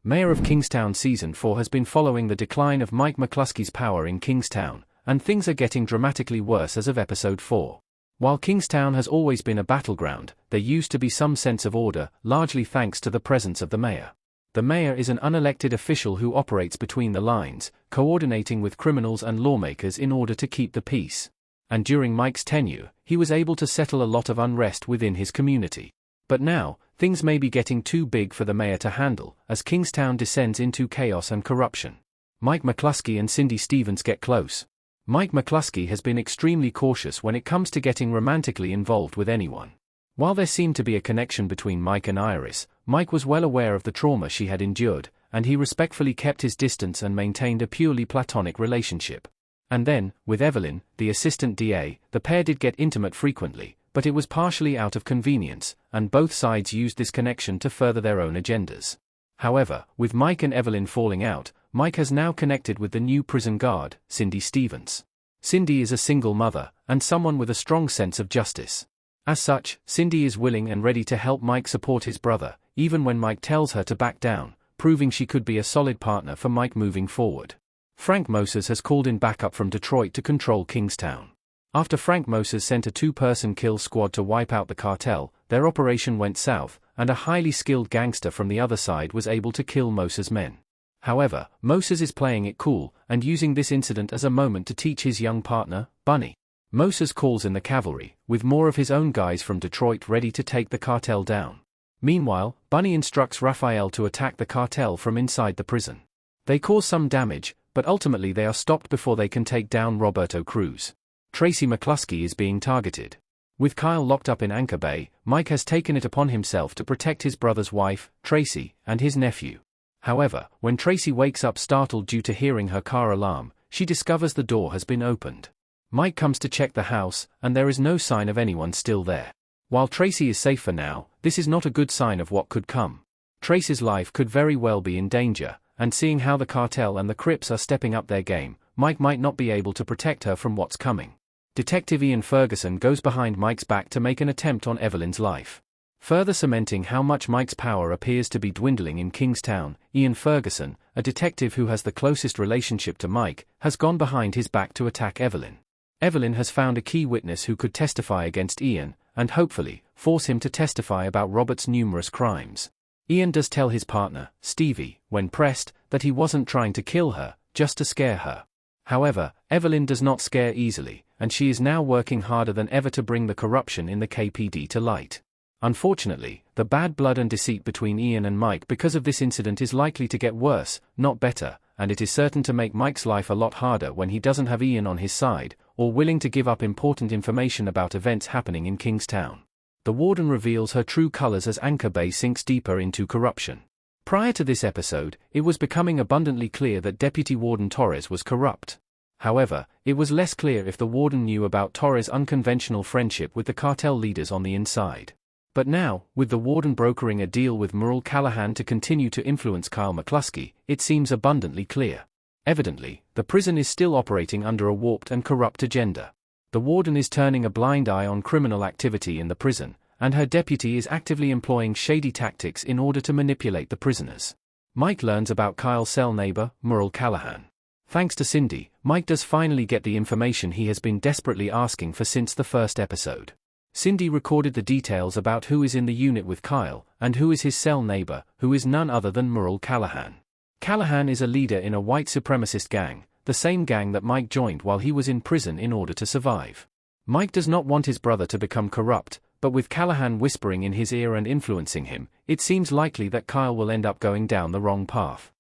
Mayor of Kingstown Season 4 has been following the decline of Mike McCluskey's power in Kingstown, and things are getting dramatically worse as of Episode 4. While Kingstown has always been a battleground, there used to be some sense of order, largely thanks to the presence of the mayor. The mayor is an unelected official who operates between the lines, coordinating with criminals and lawmakers in order to keep the peace. And during Mike's tenure, he was able to settle a lot of unrest within his community. But now, things may be getting too big for the mayor to handle, as Kingstown descends into chaos and corruption. Mike McCluskey and Cindy Stevens get close. Mike McCluskey has been extremely cautious when it comes to getting romantically involved with anyone. While there seemed to be a connection between Mike and Iris, Mike was well aware of the trauma she had endured, and he respectfully kept his distance and maintained a purely platonic relationship. And then, with Evelyn, the assistant DA, the pair did get intimate frequently, but it was partially out of convenience, and both sides used this connection to further their own agendas. However, with Mike and Evelyn falling out, Mike has now connected with the new prison guard, Cindy Stevens. Cindy is a single mother, and someone with a strong sense of justice. As such, Cindy is willing and ready to help Mike support his brother, even when Mike tells her to back down, proving she could be a solid partner for Mike moving forward. Frank Moses has called in backup from Detroit to control Kingstown. After Frank Moses sent a two-person kill squad to wipe out the cartel, their operation went south, and a highly skilled gangster from the other side was able to kill Moses' men. However, Moses is playing it cool, and using this incident as a moment to teach his young partner, Bunny. Moses calls in the cavalry, with more of his own guys from Detroit ready to take the cartel down. Meanwhile, Bunny instructs Raphael to attack the cartel from inside the prison. They cause some damage, but ultimately they are stopped before they can take down Roberto Cruz. Tracy McCluskey is being targeted. With Kyle locked up in Anchor Bay, Mike has taken it upon himself to protect his brother's wife, Tracy, and his nephew. However, when Tracy wakes up startled due to hearing her car alarm, she discovers the door has been opened. Mike comes to check the house, and there is no sign of anyone still there. While Tracy is safe for now, this is not a good sign of what could come. Tracy's life could very well be in danger, and seeing how the cartel and the Crips are stepping up their game, Mike might not be able to protect her from what's coming. Detective Ian Ferguson goes behind Mike's back to make an attempt on Evelyn's life. Further cementing how much Mike's power appears to be dwindling in Kingstown, Ian Ferguson, a detective who has the closest relationship to Mike, has gone behind his back to attack Evelyn. Evelyn has found a key witness who could testify against Ian, and hopefully, force him to testify about Robert's numerous crimes. Ian does tell his partner, Stevie, when pressed, that he wasn't trying to kill her, just to scare her. However, Evelyn does not scare easily, and she is now working harder than ever to bring the corruption in the KPD to light. Unfortunately, the bad blood and deceit between Ian and Mike because of this incident is likely to get worse, not better, and it is certain to make Mike's life a lot harder when he doesn't have Ian on his side, or willing to give up important information about events happening in Kingstown. The warden reveals her true colors as Anchor Bay sinks deeper into corruption. Prior to this episode, it was becoming abundantly clear that Deputy Warden Torres was corrupt. However, it was less clear if the warden knew about Torres' unconventional friendship with the cartel leaders on the inside. But now, with the warden brokering a deal with Merle Callahan to continue to influence Kyle McCluskey, it seems abundantly clear. Evidently, the prison is still operating under a warped and corrupt agenda. The warden is turning a blind eye on criminal activity in the prison, and her deputy is actively employing shady tactics in order to manipulate the prisoners. Mike learns about Kyle's cell neighbor, Merle Callahan. Thanks to Cindy, Mike does finally get the information he has been desperately asking for since the first episode. Cindy recorded the details about who is in the unit with Kyle, and who is his cell neighbor, who is none other than Merle Callahan. Callahan is a leader in a white supremacist gang, the same gang that Mike joined while he was in prison in order to survive. Mike does not want his brother to become corrupt, but with Callahan whispering in his ear and influencing him, it seems likely that Kyle will end up going down the wrong path.